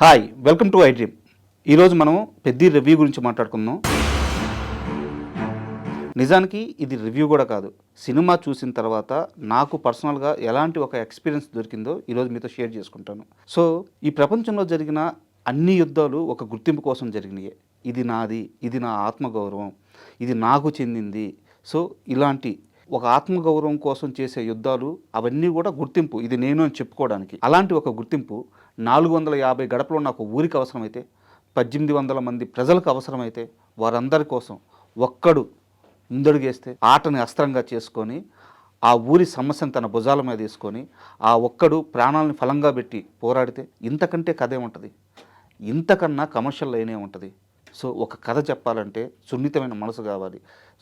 Hi welcome to I dream. ఈరోజు మనం పెద్ద రివ్యూ గురించి మాట్లాడుకుందాం. నిజానికి ఇది రివ్యూ కూడా కాదు. సినిమా చూసిన తర్వాత నాకు పర్సనల్గా ఎలాంటి ఒక ఎక్స్పీరియన్స్ దొరికిందో ఈరోజు మీతో షేర్ చేసుకుంటాను. సో ఈ ప్రపంచంలో జరిగిన అన్ని యుద్ధాలు ఒక గుర్తింపు కోసం జరిగినాయి. ఇది నాది, ఇది నా ఆత్మగౌరవం, ఇది నాకు చెందింది. సో ఇలాంటి ఒక ఆత్మగౌరవం కోసం చేసే యుద్ధాలు అవన్నీ కూడా గుర్తింపు, ఇది నేను అని చెప్పుకోవడానికి. అలాంటి ఒక గుర్తింపు 450 గడపలో నాకు ఊరికి అవసరమైతే, 1800 మంది ప్రజలకు అవసరమైతే, వారందరి కోసం ఒక్కడు ముందడుగేస్తే ఆటని అస్త్రంగా చేసుకొని ఆ ఊరి సమస్యను తన భుజాల మీద తీసుకొని ఆ ఒక్కడు ప్రాణాలను ఫలంగా పెట్టి పోరాడితే ఇంతకంటే కథ ఏముంటుంది? ఇంతకన్నా కమర్షియల్ లైనే ఉంటుంది. సో ఒక కథ చెప్పాలంటే సున్నితమైన మనసు కావాలి.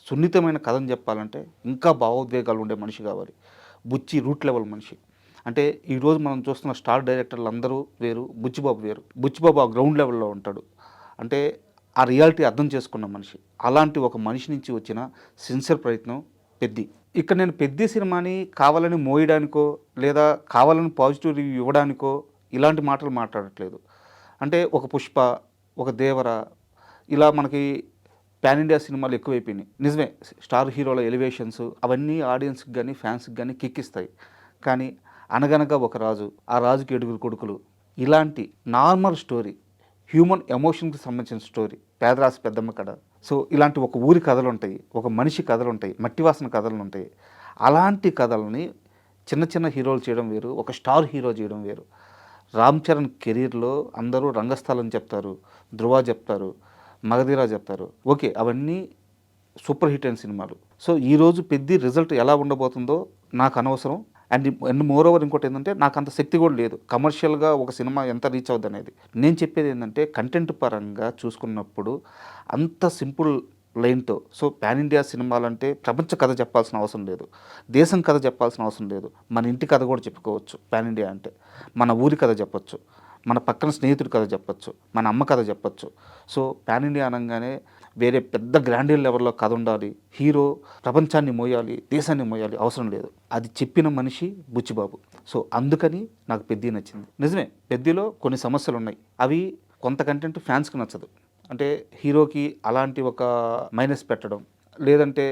సున్నితమైన కథను చెప్పాలంటే ఇంకా భావోద్వేగాలు ఉండే మనిషి కావాలి. బుచ్చి రూట్ లెవెల్ మనిషి. అంటే ఈరోజు మనం చూస్తున్న స్టార్ డైరెక్టర్లు అందరూ వేరు, బుచ్చిబాబు వేరు. బుచ్చిబాబు ఆ గ్రౌండ్ లెవెల్లో ఉంటాడు. అంటే ఆ రియాలిటీ అర్థం చేసుకున్న మనిషి. అలాంటి ఒక మనిషి నుంచి వచ్చిన సిన్సియర్ ప్రయత్నం పెద్ది. ఇక్కడ నేను పెద్ది సినిమాని కావాలని మోయడానికో లేదా కావాలని పాజిటివ్ రివ్యూ ఇవ్వడానికో ఇలాంటి మాటలు మాట్లాడట్లేదు. అంటే ఒక పుష్ప, ఒక దేవర, ఇలా మనకి పాన్ ఇండియా సినిమాలు ఎక్కువైపోయినాయి. నిజమే, స్టార్ హీరోల ఎలివేషన్స్ అవన్నీ ఆడియన్స్కి కానీ ఫ్యాన్స్కి కానీ కిక్కిస్తాయి. కానీ అనగనగా ఒక రాజు, ఆ రాజుకి 7 కొడుకులు, ఇలాంటి నార్మల్ స్టోరీ, హ్యూమన్ ఎమోషన్కి సంబంధించిన స్టోరీ, పేదరాశి పెద్దమ్మ కథ. సో ఇలాంటి ఒక ఊరి కథలు ఉంటాయి, ఒక మనిషి కథలు ఉంటాయి, మట్టివాసన కథలు ఉంటాయి. అలాంటి కథలని చిన్న చిన్న హీరోలు చేయడం వేరు, ఒక స్టార్ హీరో చేయడం వేరు. రామ్ చరణ్ కెరీర్లో అందరూ రంగస్థలం చెప్తారు, ధృవ చెప్తారు, మగధీరా చెప్తారు. ఓకే, అవన్నీ సూపర్ హిట్ అయిన సినిమాలు. సో ఈరోజు పెద్ద రిజల్ట్ ఎలా ఉండబోతుందో నాకు అనవసరం. అండ్ మోర్ ఓవర్ ఇంకోటి ఏంటంటే నాకు అంత శక్తి కూడా లేదు కమర్షియల్గా ఒక సినిమా ఎంత రీచ్ అవుద్ది అనేది. నేను చెప్పేది ఏంటంటే కంటెంట్ పరంగా చూసుకున్నప్పుడు అంత సింపుల్ లైన్తో. సో పాన్ ఇండియా సినిమాలంటే ప్రపంచ కథ చెప్పాల్సిన అవసరం లేదు, దేశం కథ చెప్పాల్సిన అవసరం లేదు, మన ఇంటి కథ కూడా చెప్పుకోవచ్చు. పాన్ ఇండియా అంటే మన ఊరి కథ చెప్పచ్చు, మన పక్కన స్నేహితుడి కథ చెప్పచ్చు, మన అమ్మ కథ చెప్పచ్చు. సో పాన్ ఇండియా అనగానే వేరే పెద్ద గ్రాండియర్ లెవెల్లో కథ ఉండాలి, హీరో ప్రపంచాన్ని మోయాలి, దేశాన్ని మోయాలి, అవసరం లేదు. అది చెప్పిన మనిషి బుచ్చిబాబు. సో అందుకని నాకు పెద్ది నచ్చింది. నిజమే, పెద్దిలో కొన్ని సమస్యలు ఉన్నాయి. అవి కొంత కంటెంట్ ఫ్యాన్స్కి నచ్చదు. అంటే హీరోకి అలాంటి ఒక మైనస్ పెట్టడం, లేదంటే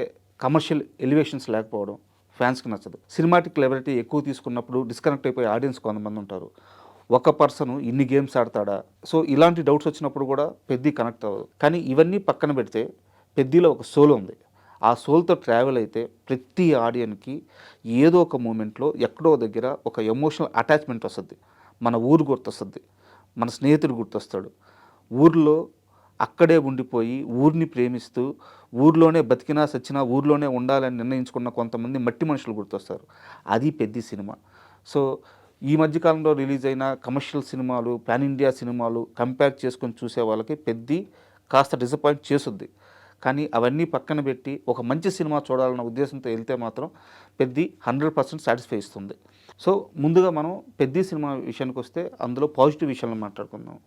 కమర్షియల్ ఎలివేషన్స్ లేకపోవడం ఫ్యాన్స్కి నచ్చదు. సినిమాటిక్ లెవెలిటీ ఎక్కువ తీసుకున్నప్పుడు డిస్కనెక్ట్ అయిపోయే ఆడియన్స్ కొంతమంది ఉంటారు. ఒక పర్సన్ ఇన్ని గేమ్స్ ఆడతాడా? సో ఇలాంటి డౌట్స్ వచ్చినప్పుడు కూడా పెద్ది కనెక్ట్ అవ్వదు. కానీ ఇవన్నీ పక్కన పెడితే పెద్దిలో ఒక సోల్ ఉంది. ఆ సోల్తో ట్రావెల్ అయితే ప్రతి ఆడియన్కి ఏదో ఒక మూమెంట్లో ఎక్కడో దగ్గర ఒక ఎమోషనల్ అటాచ్మెంట్ వస్తుంది. మన ఊరు గుర్తొస్తుంది, మన స్నేహితుడు గుర్తొస్తాడు. ఊర్లో అక్కడే ఉండిపోయి ఊరిని ప్రేమిస్తూ ఊర్లోనే బతికినా సచ్చినా ఊర్లోనే ఉండాలని నిర్ణయించుకున్న కొంతమంది మట్టి మనుషులు గుర్తొస్తారు. అది పెద్ది సినిమా. సో ఈ మధ్యకాలంలో రిలీజ్ అయిన కమర్షియల్ సినిమాలు, పాన్ ఇండియా సినిమాలు కంపేర్ చేసుకొని చూసే వాళ్ళకి పెద్ది కాస్త డిసప్పాయింట్ చేసుద్ది. కానీ అవన్నీ పక్కన పెట్టి ఒక మంచి సినిమా చూడాలన్న ఉద్దేశంతో వెళ్తే మాత్రం పెద్ది 100% సాటిస్ఫై ఇస్తుంది. సో ముందుగా మనం పెద్ది సినిమా విషయానికి వస్తే అందులో పాజిటివ్ విషయాలను మాట్లాడుకుందాం.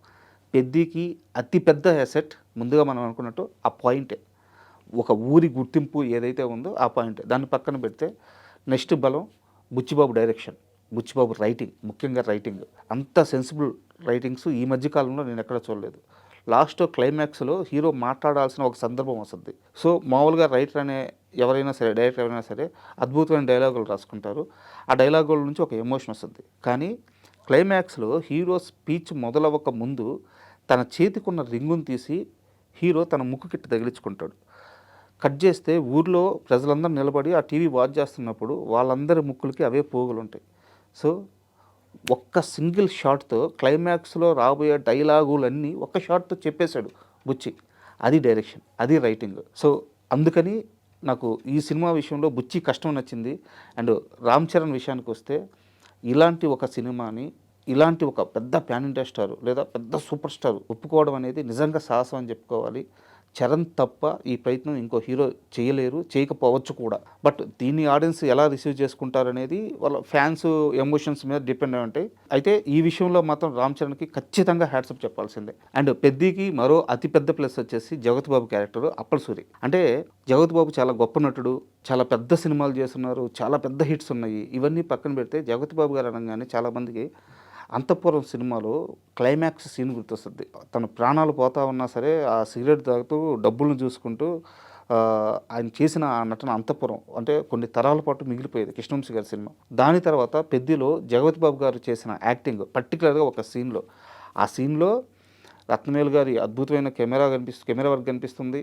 పెద్దికి అతిపెద్ద అసెట్ ముందుగా మనం అనుకున్నట్టు ఆ పాయింటే, ఒక ఊరి గుర్తింపు ఏదైతే ఉందో ఆ పాయింటే. దాన్ని పక్కన పెడితే నెక్స్ట్ బలం బుచ్చిబాబు డైరెక్షన్, బుచ్చిబాబు రైటింగ్, ముఖ్యంగా రైటింగ్. అంత సెన్సిబుల్ రైటింగ్స్ ఈ మధ్యకాలంలో నేను ఎక్కడ చూడలేదు. లాస్ట్ క్లైమాక్స్లో హీరో మాట్లాడాల్సిన ఒక సందర్భం వస్తుంది. సో మామూలుగా రైటర్ అనే ఎవరైనా సరే, డైరెక్టర్ ఎవరైనా సరే అద్భుతమైన డైలాగులు రాసుకుంటారు. ఆ డైలాగుల నుంచి ఒక ఎమోషన్ వస్తుంది. కానీ క్లైమాక్స్లో హీరో స్పీచ్ మొదలవ్వక ముందు తన చేతికున్న రింగును తీసి హీరో తన ముక్కుకిట్టి తగిలించుకుంటాడు. కట్ చేస్తే ఊర్లో ప్రజలందరూ నిలబడి ఆ టీవీ వాచ్ చేస్తున్నప్పుడు వాళ్ళందరి ముక్కులకి అవే పోగులు ఉంటాయి. సో ఒక్క సింగిల్ షాట్తో క్లైమాక్స్లో రాబోయే డైలాగులన్నీ ఒక్క షాట్తో చెప్పేశాడు బుచ్చి. అది డైరెక్షన్, అది రైటింగ్. సో అందుకని నాకు ఈ సినిమా విషయంలో బుచ్చి కష్టం నచ్చింది. అండ్ రామ్ చరణ్ విషయానికి వస్తే ఇలాంటి ఒక సినిమాని, ఇలాంటి ఒక పెద్ద పాన్ ఇండియా స్టార్ లేదా పెద్ద సూపర్ స్టార్ ఒప్పుకోవడం అనేది నిజంగా సాహసం అని చెప్పుకోవాలి. చరణ్ తప్ప ఈ ప్రయత్నం ఇంకో హీరో చేయలేరు, చేయకపోవచ్చు కూడా. బట్ దీన్ని ఆడియన్స్ ఎలా రిసీవ్ చేసుకుంటారనేది వాళ్ళ ఫ్యాన్స్ ఎమోషన్స్ మీద డిపెండ్ అయి ఉంటాయి. అయితే ఈ విషయంలో మాత్రం రామ్ చరణ్కి ఖచ్చితంగా హ్యాట్సప్ చెప్పాల్సిందే. అండ్ పెద్దికి మరో అతిపెద్ద ప్లస్ వచ్చేసి జగత్ బాబు క్యారెక్టర్ అప్పల్ సూరి. అంటే జగత్ బాబు చాలా గొప్ప నటుడు, చాలా పెద్ద సినిమాలు చేస్తున్నారు, చాలా పెద్ద హిట్స్ ఉన్నాయి. ఇవన్నీ పక్కన పెడితే జగత్ బాబు గారు అనగానే చాలామందికి అంతఃపురం సినిమాలో క్లైమాక్స్ సీన్ గుర్తొస్తుంది. తన ప్రాణాలు పోతా ఉన్నా సరే ఆ సిగరెట్ తాగుతూ డబ్బులను చూసుకుంటూ ఆయన చేసిన ఆ నటన అంతఃపురం అంటే కొన్ని తరాల పాటు మిగిలిపోయేది కృష్ణవంశీ గారి సినిమా. దాని తర్వాత పెద్దిలో జగపతి బాబు గారు చేసిన యాక్టింగ్ పర్టికులర్గా ఒక సీన్లో, ఆ సీన్లో రత్నవేలు గారి అద్భుతమైన కెమెరా వర్క్ కనిపిస్తుంది,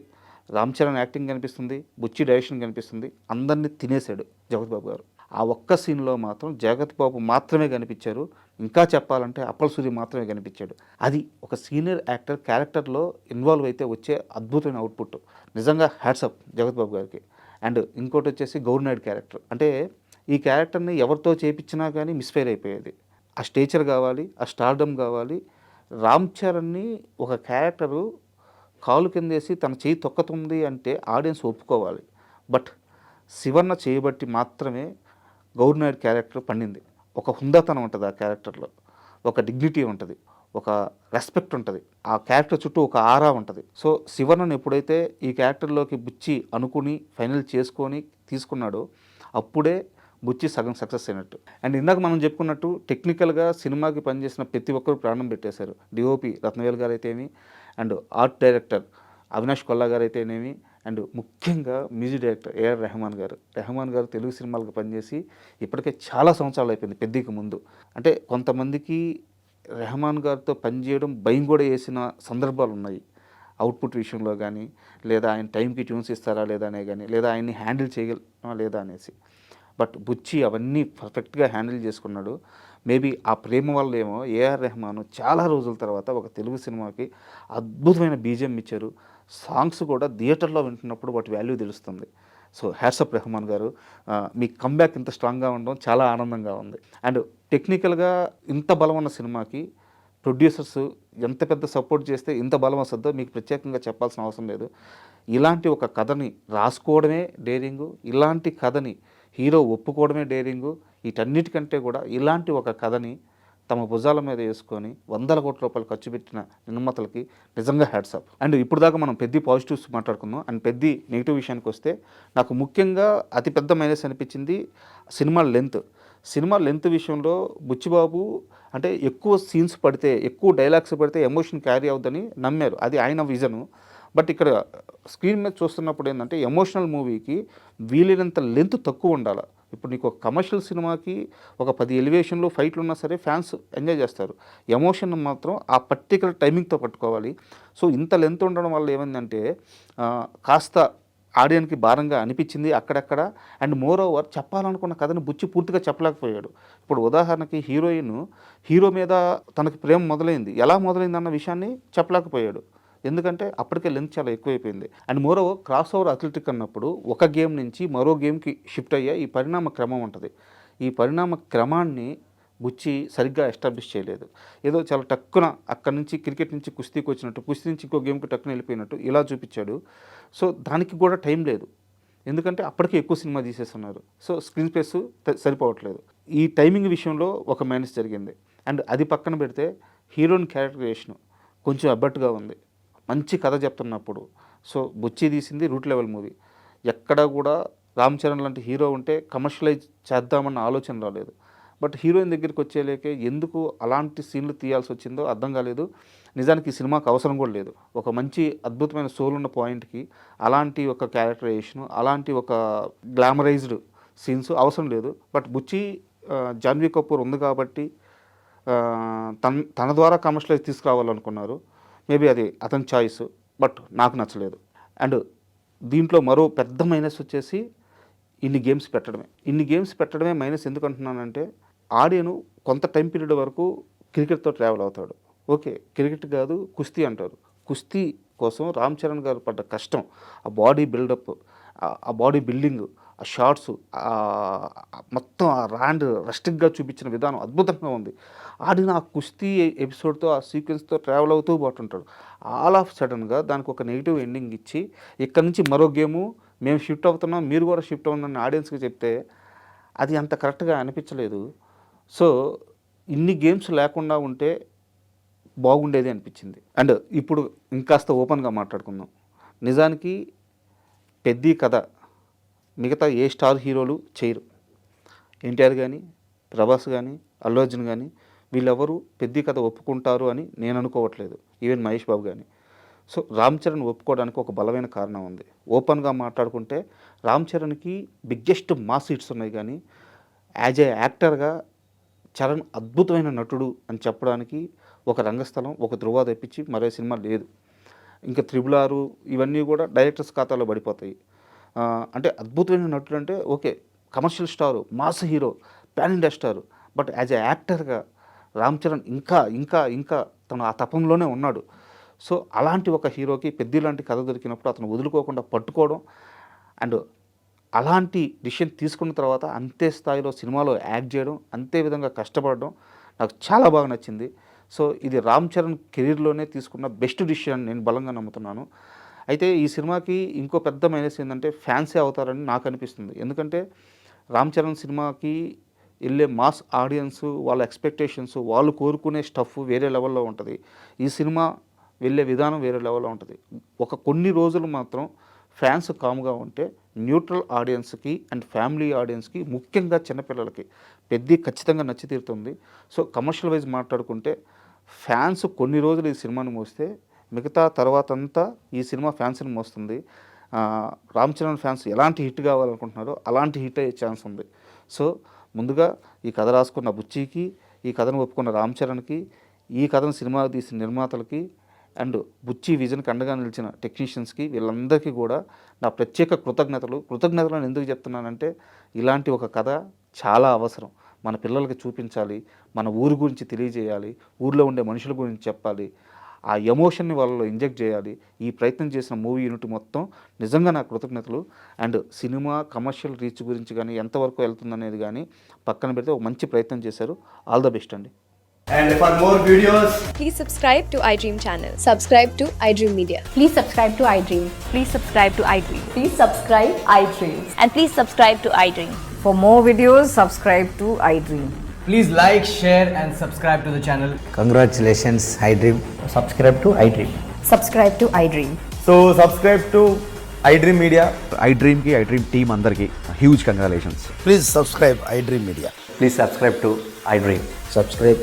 రామ్ చరణ్ యాక్టింగ్ కనిపిస్తుంది, బుచ్చి డైరెక్షన్ కనిపిస్తుంది. అందరినీ తినేశాడు జగపతి బాబు గారు. ఆ ఒక్క సీన్లో మాత్రం జగపతి బాబు మాత్రమే కనిపించారు. ఇంకా చెప్పాలంటే అప్పల్ సూరి మాత్రమే కనిపించాడు. అది ఒక సీనియర్ యాక్టర్ క్యారెక్టర్లో ఇన్వాల్వ్ అయితే వచ్చే అద్భుతమైన అవుట్పుట్. నిజంగా హ్యాట్సప్ జగపతి బాబు గారికి. అండ్ ఇంకోటి వచ్చేసి గౌర్నాయుడు క్యారెక్టర్. అంటే ఈ క్యారెక్టర్ని ఎవరితో చేపించినా కానీ మిస్ఫైర్ అయిపోయేది. ఆ స్టేచర్ కావాలి, ఆ స్టార్డమ్ కావాలి. రామ్ చరణ్ని ఒక క్యారెక్టరు కాలు కిందేసి తన చేయి తొక్కుతుంది అంటే ఆడియన్స్ ఒప్పుకోవాలి. బట్ శివన్న చేయబట్టి మాత్రమే గౌర్నాయుడు క్యారెక్టర్ పండింది. ఒక హుందాతనం ఉంటుంది ఆ క్యారెక్టర్లో, ఒక డిగ్నిటీ ఉంటుంది, ఒక రెస్పెక్ట్ ఉంటుంది. ఆ క్యారెక్టర్ చుట్టూ ఒక ఆరా ఉంటుంది. సో శివన్నను ఎప్పుడైతే ఈ క్యారెక్టర్లోకి బుచ్చి అనుకుని ఫైనల్ చేసుకొని తీసుకున్నాడో అప్పుడే బుచ్చి సగం సక్సెస్ అయినట్టు. అండ్ ఇందాక మనం చెప్పుకున్నట్టు టెక్నికల్గా సినిమాకి పనిచేసిన ప్రతి ఒక్కరు ప్రాణం పెట్టేశారు. డిఓపి రత్నవేల్ గారు అయితేమి, and art director Avinash Kolla గారు అయితేనేమి, అండ్ ముఖ్యంగా మ్యూజిక్ డైరెక్టర్ ఏఆర్ రెహమాన్ గారు. రెహమాన్ గారు తెలుగు సినిమాలకు పనిచేసి ఇప్పటికే చాలా సంవత్సరాలు అయిపోయింది పెద్దకి ముందు. అంటే కొంతమందికి రెహమాన్ గారితో పనిచేయడం భయం కూడా వేసిన సందర్భాలు ఉన్నాయి. అవుట్పుట్ విషయంలో కానీ, లేదా ఆయన టైంకి ట్యూన్స్ ఇస్తారా లేదా అనే కానీ, లేదా ఆయన్ని హ్యాండిల్ చేయగలమా లేదా అనేసి. బట్ బుచ్చి అవన్నీ పర్ఫెక్ట్గా హ్యాండిల్ చేసుకున్నాడు. మేబీ ఆ ప్రేమ వల్ల ఏమో ఏఆర్ రెహమాన్ చాలా రోజుల తర్వాత ఒక తెలుగు సినిమాకి అద్భుతమైన బీజిఎం ఇచ్చారు. సాంగ్స్ కూడా థియేటర్లో వింటున్నప్పుడు వాటి వాల్యూ తెలుస్తుంది. సో హ్యాట్సప్ రెహమాన్ గారు, మీ కంబ్యాక్ ఇంత స్ట్రాంగ్గా ఉండడం చాలా ఆనందంగా ఉంది. అండ్ టెక్నికల్గా ఇంత బలం ఉన్న సినిమాకి ప్రొడ్యూసర్స్ ఎంత పెద్ద సపోర్ట్ చేస్తే ఇంత బలం వస్తుందో మీకు ప్రత్యేకంగా చెప్పాల్సిన అవసరం లేదు. ఇలాంటి ఒక కథని రాసుకోవడమే డేరింగు, ఇలాంటి కథని హీరో ఒప్పుకోవడమే డేరింగు. వీటన్నిటికంటే కూడా ఇలాంటి ఒక కథని తమ భుజాల మీద వేసుకొని వందల కోట్ల రూపాయలు ఖర్చు పెట్టిన నిర్మాతలకి నిజంగా హ్యాట్సాప్. అండ్ ఇప్పుడు దాకా మనం పెద్ద పాజిటివ్స్ మాట్లాడుకుందాం. అండ్ పెద్ద నెగిటివ్ విషయానికి వస్తే నాకు ముఖ్యంగా అతిపెద్ద మైనస్ అనిపించింది సినిమా లెంత్ విషయంలో బుచ్చిబాబు అంటే ఎక్కువ సీన్స్ పడితే, ఎక్కువ డైలాగ్స్ పడితే ఎమోషన్ క్యారీ అవుతుందని నమ్మారు. అది ఆయన విజను. బట్ ఇక్కడ స్క్రీన్ మీద చూస్తున్నప్పుడు ఏంటంటే ఎమోషనల్ మూవీకి వీలైనంత లెంత్ తక్కువ ఉండాలి. ఇప్పుడు నీకు ఒక కమర్షియల్ సినిమాకి ఒక 10 ఎలివేషన్లు ఫైట్లు ఉన్నా సరే ఫ్యాన్స్ ఎంజాయ్ చేస్తారు. ఎమోషన్ మాత్రం ఆ పర్టికులర్ టైమింగ్తో పట్టుకోవాలి. సో ఇంత లెంత్ ఉండడం వల్ల ఏమైందంటే కాస్త ఆడియన్కి భారంగా అనిపించింది అక్కడక్కడ. అండ్ మోర్ ఓవర్ చెప్పాలనుకున్న కథను బుచ్చి పూర్తిగా చెప్పలేకపోయాడు. ఇప్పుడు ఉదాహరణకి హీరో మీద తనకి ప్రేమ మొదలైంది, ఎలా మొదలైంది అన్న విషయాన్ని చెప్పలేకపోయాడు. ఎందుకంటే అప్పటికే లెంత్ చాలా ఎక్కువైపోయింది. And more over cross over athletic అన్నప్పుడు ఒక గేమ్ నుంచి మరో గేమ్కి షిఫ్ట్ అయ్యే ఈ పరిణామ క్రమం ఉంటుంది. ఈ పరిణామ క్రమాన్ని బుచ్చి సరిగ్గా ఎస్టాబ్లిష్ చేయలేదు. ఏదో చాలా టక్కున అక్కడి నుంచి క్రికెట్ నుంచి కుస్తీకి వచ్చినట్టు, కుస్తీ నుంచి ఇంకో గేమ్కి టక్కున వెళ్ళిపోయినట్టు ఇలా చూపించాడు. సో దానికి కూడా టైం లేదు, ఎందుకంటే అప్పటికే ఎక్కువ సినిమా తీసేస్తున్నారు. సో స్క్రీన్ స్పేస్ సరిపోవట్లేదు. ఈ టైమింగ్ విషయంలో ఒక మైనస్ జరిగింది. అండ్ అది పక్కన పెడితే హీరోయిన్ క్యారెక్టరైజేషన్ కొంచెం అబ్బట్టుగా ఉంది. మంచి కథ చెప్తున్నప్పుడు సో బుచ్చి తీసింది రూట్ లెవెల్ మూవీ. ఎక్కడా కూడా రామ్ చరణ్ లాంటి హీరో ఉంటే కమర్షియలైజ్ చేద్దామన్న ఆలోచన రాలేదు. బట్ హీరోయిన్ దగ్గరికి వచ్చేలేకే ఎందుకు అలాంటి సీన్లు తీయాల్సి వచ్చిందో అర్థం కాలేదు. నిజానికి ఈ సినిమాకి అవసరం కూడా లేదు. ఒక మంచి అద్భుతమైన సోల్ ఉన్న పాయింట్కి అలాంటి ఒక క్యారెక్టరైజేషన్, అలాంటి ఒక గ్లామరైజ్డ్ సీన్స్ అవసరం లేదు. బట్ బుచ్చి జాన్వీ కపూర్ ఉంది కాబట్టి తన ద్వారా కమర్షియలైజ్ తీసుకురావాలనుకున్నారు. మేబీ అది అతని చాయిస్, బట్ నాకు నచ్చలేదు. అండ్ దీంట్లో మరో పెద్ద మైనస్ వచ్చేసి ఇన్ని గేమ్స్ పెట్టడమే మైనస్. ఎందుకు అంటున్నానంటే ఆడియను కొంత టైం పీరియడ్ వరకు క్రికెట్తో ట్రావెల్ అవుతాడు. ఓకే, క్రికెట్ కాదు కుస్తీ అంటారు. కుస్తీ కోసం రామ్ చరణ్ గారు పడ్డ కష్టం, ఆ బాడీ బిల్డప్, ఆ బాడీ బిల్డింగ్, ఆ షార్ట్స్, మొత్తం ఆ ర్యాండ్ రస్టిక్గా చూపించిన విధానం అద్భుతంగా ఉంది. ఆడిన ఆ కుస్తీ ఎపిసోడ్తో ఆ సీక్వెన్స్తో ట్రావెల్ అవుతూ పోతుంటాడు. ఆల్ ఆఫ్ సడన్గా దానికి ఒక నెగిటివ్ ఎండింగ్ ఇచ్చి ఇక్కడ నుంచి మరో గేము మేము షిఫ్ట్ అవుతున్నాం, మీరు కూడా షిఫ్ట్ అవుతుందని ఆడియన్స్కి చెప్తే అది అంత కరెక్ట్గా అనిపించలేదు. సో ఇన్ని గేమ్స్ లేకుండా ఉంటే బాగుండేది అనిపించింది. అండ్ ఇప్పుడు ఇంకాస్త ఓపెన్గా మాట్లాడుకుందాం. నిజానికి పెద్ద కథ మిగతా ఏ స్టార్ హీరోలు చేయరు. ఎన్టీఆర్ కానీ, ప్రభాస్ కానీ, అల్లు అర్జున్ కానీ వీళ్ళెవరు పెద్ద కథ ఒప్పుకుంటారు అని నేను అనుకోవట్లేదు, ఈవెన్ మహేష్ బాబు కానీ. సో రామ్ చరణ్ ఒప్పుకోవడానికి ఒక బలమైన కారణం ఉంది. ఓపెన్గా మాట్లాడుకుంటే రామ్ చరణ్కి బిగ్గెస్ట్ మాస్ హిట్స్ ఉన్నాయి, కానీ యాజ్ ఏ యాక్టర్గా చరణ్ అద్భుతమైన నటుడు అని చెప్పడానికి ఒక రంగస్థలం, ఒక ధృవ తెప్పించి మరో సినిమా లేదు. ఇంకా 6 ఇవన్నీ కూడా డైరెక్టర్స్ ఖాతాలో పడిపోతాయి. అంటే అద్భుతమైన నటుడు అంటే okay, commercial star, mass hero, pan India star, but as a యాక్టర్గా రామ్ చరణ్ ఇంకా ఇంకా ఇంకా తను ఆ తపంలోనే ఉన్నాడు. సో అలాంటి ఒక హీరోకి పెద్ద లాంటి కథ దొరికినప్పుడు అతను వదులుకోకుండా పట్టుకోవడం, అండ్ అలాంటి డిసిషన్ తీసుకున్న తర్వాత అంతే స్థాయిలో సినిమాలో యాక్ట్ చేయడం, అంతే విధంగా కష్టపడడం నాకు చాలా బాగా నచ్చింది. సో ఇది రామ్ చరణ్ కెరీర్లోనే తీసుకున్న బెస్ట్ డిసిషన్ నేను బలంగా నమ్ముతున్నాను. అయితే ఈ సినిమాకి ఇంకో పెద్ద మైనస్ ఏంటంటే ఫ్యాన్సే అవుతారని నాకు అనిపిస్తుంది. ఎందుకంటే రామ్ చరణ్ సినిమాకి వెళ్ళే మాస్ ఆడియన్స్, వాళ్ళ ఎక్స్పెక్టేషన్స్, వాళ్ళు కోరుకునే స్టఫ్ వేరే లెవెల్లో ఉంటుంది. ఈ సినిమా వెళ్ళే విధానం వేరే లెవెల్లో ఉంటుంది. కొన్ని రోజులు మాత్రం ఫ్యాన్స్ కామ్గా ఉంటే న్యూట్రల్ ఆడియన్స్కి అండ్ ఫ్యామిలీ ఆడియన్స్కి, ముఖ్యంగా చిన్నపిల్లలకి ఖచ్చితంగా నచ్చి తీరుతుంది. సో కమర్షియల్ వైజ్ మాట్లాడుకుంటే ఫ్యాన్స్ కొన్ని రోజులు ఈ సినిమాని మోస్తే మిగతా తర్వాత అంతా ఈ సినిమా ఫ్యాన్స్ని మోస్తుంది. రామ్ చరణ్ ఫ్యాన్స్ ఎలాంటి హిట్ కావాలనుకుంటున్నారో అలాంటి హిట్ అయ్యే ఛాన్స్ ఉంది. సో ముందుగా ఈ కథ రాసుకున్న బుచ్చికి, ఈ కథను ఒప్పుకున్న రామ్ చరణ్కి, ఈ కథను సినిమా తీసిన నిర్మాతలకి, అండ్ బుచ్చి విజన్కి అండగా నిలిచిన టెక్నీషియన్స్కి, వీళ్ళందరికీ కూడా నా ప్రత్యేక కృతజ్ఞతలను ఎందుకు చెప్తున్నానంటే ఇలాంటి ఒక కథ చాలా అవసరం. మన పిల్లలకి చూపించాలి, మన ఊరు గురించి తెలియజేయాలి, ఊర్లో ఉండే మనుషుల గురించి చెప్పాలి, ఆ ఎమోషన్ని వాళ్ళలో ఇంజెక్ట్ చేయాలి. ఈ ప్రయత్నం చేసిన మూవీ యూనిట్ మొత్తం నిజంగా నా కృతజ్ఞతలు. అండ్ సినిమా కమర్షియల్ రీచ్ గురించి కానీ ఎంతవరకు వెళ్తుందనేది కానీ పక్కన పెడితే ఒక మంచి ప్రయత్నం చేశారు. ఆల్ ద బెస్ట్ అండి. And for more videos, please subscribe to iDream channel. Subscribe to iDream Media. Please subscribe to iDream. Please subscribe to iDream. Please subscribe iDream. And please subscribe to iDream. For more videos, subscribe to iDream. please like, share and subscribe to the channel. Congratulations, iDream. Subscribe to iDream. Subscribe to iDream. So subscribe to iDream Media. iDream ki iDream team andarki huge congratulations. Please subscribe iDream Media. Please subscribe to iDream. Subscribe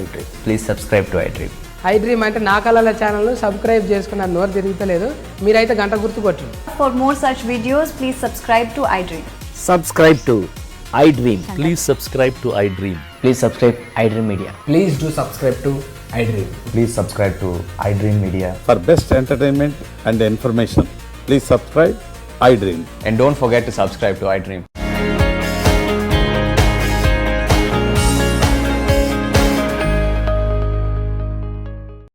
iDream. Please subscribe to iDream. iDream అంటే నా కళల ఛానల్ను subscribe చేసుకున్న నోరు తిరుగుతలేదు, మీరైతే గంట గుర్తు కొట్టండి. For more such videos, please subscribe to iDream. Subscribe to iDream. Please subscribe to iDream. Please subscribe iDream Media. Please do subscribe to iDream. Please subscribe to iDream Media. For best entertainment and information, please subscribe iDream. And don't forget to subscribe to iDream.